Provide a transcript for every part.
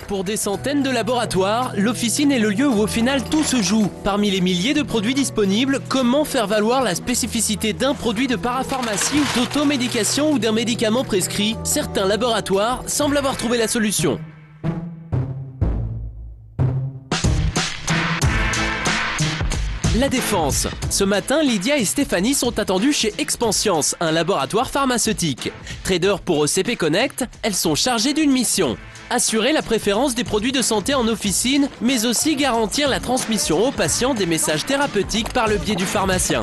Pour des centaines de laboratoires, l'officine est le lieu où au final tout se joue. Parmi les milliers de produits disponibles, comment faire valoir la spécificité d'un produit de parapharmacie ou d'automédication ou d'un médicament prescrit? Certains laboratoires semblent avoir trouvé la solution. La Défense. Ce matin, Lydia et Stéphanie sont attendues chez Expanscience, un laboratoire pharmaceutique. Traders pour OCP Connect, elles sont chargées d'une mission. Assurer la préférence des produits de santé en officine, mais aussi garantir la transmission aux patients des messages thérapeutiques par le biais du pharmacien.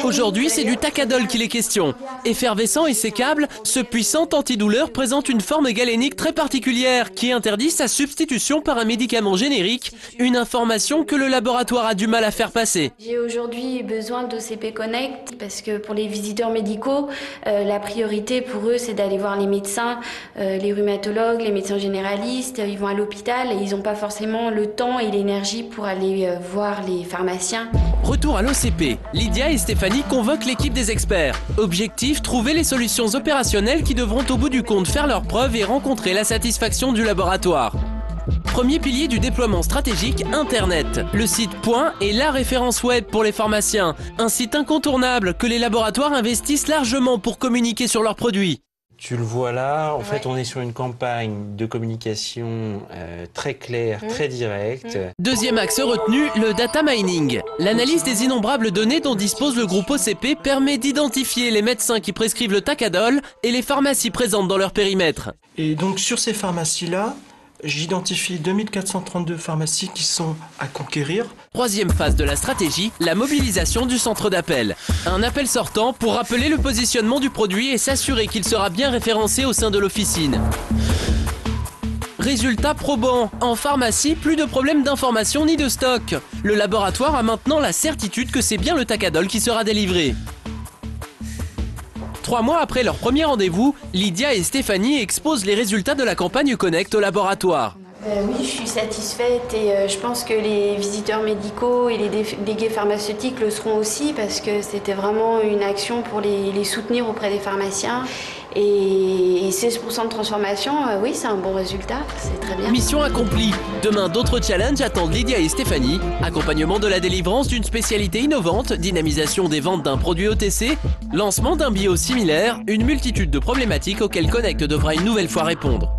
Aujourd'hui, c'est du Tacadol qu'il est question. Effervescent et sécable, ce puissant antidouleur présente une forme galénique très particulière qui interdit sa substitution par un médicament générique, une information que le laboratoire a du mal à faire passer. J'ai aujourd'hui besoin d'OCP Connect parce que pour les visiteurs médicaux, la priorité pour eux, c'est d'aller voir les médecins, les rhumatologues, les médecins généralistes. Ils vont à l'hôpital et ils n'ont pas forcément le temps et l'énergie pour aller voir les pharmaciens. Retour à l'OCP. Lydia et Stéphanie convoquent l'équipe des experts. Objectif, trouver les solutions opérationnelles qui devront au bout du compte faire leurs preuves et rencontrer la satisfaction du laboratoire. Premier pilier du déploiement stratégique, Internet. Le site Point est la référence web pour les pharmaciens. Un site incontournable que les laboratoires investissent largement pour communiquer sur leurs produits. Tu le vois là, en fait on est sur une campagne de communication très claire, très directe. Deuxième axe retenu, le data mining. L'analyse des innombrables données dont dispose le groupe OCP permet d'identifier les médecins qui prescrivent le Tacadol et les pharmacies présentes dans leur périmètre. Et donc sur ces pharmacies-là, j'identifie 2432 pharmacies qui sont à conquérir. Troisième phase de la stratégie, la mobilisation du centre d'appel. Un appel sortant pour rappeler le positionnement du produit et s'assurer qu'il sera bien référencé au sein de l'officine. Résultat probant, en pharmacie, plus de problème d'information ni de stock. Le laboratoire a maintenant la certitude que c'est bien le Tacadol qui sera délivré. 3 mois après leur premier rendez-vous, Lydia et Stéphanie exposent les résultats de la campagne Connect au laboratoire. Oui, je suis satisfaite et je pense que les visiteurs médicaux et les délégués pharmaceutiques le seront aussi parce que c'était vraiment une action pour les soutenir auprès des pharmaciens. Et 16% de transformation, oui, c'est un bon résultat, c'est très bien. Mission accomplie. Demain, d'autres challenges attendent Lydia et Stéphanie. Accompagnement de la délivrance d'une spécialité innovante, dynamisation des ventes d'un produit OTC, lancement d'un biosimilaire, une multitude de problématiques auxquelles Connect devra une nouvelle fois répondre.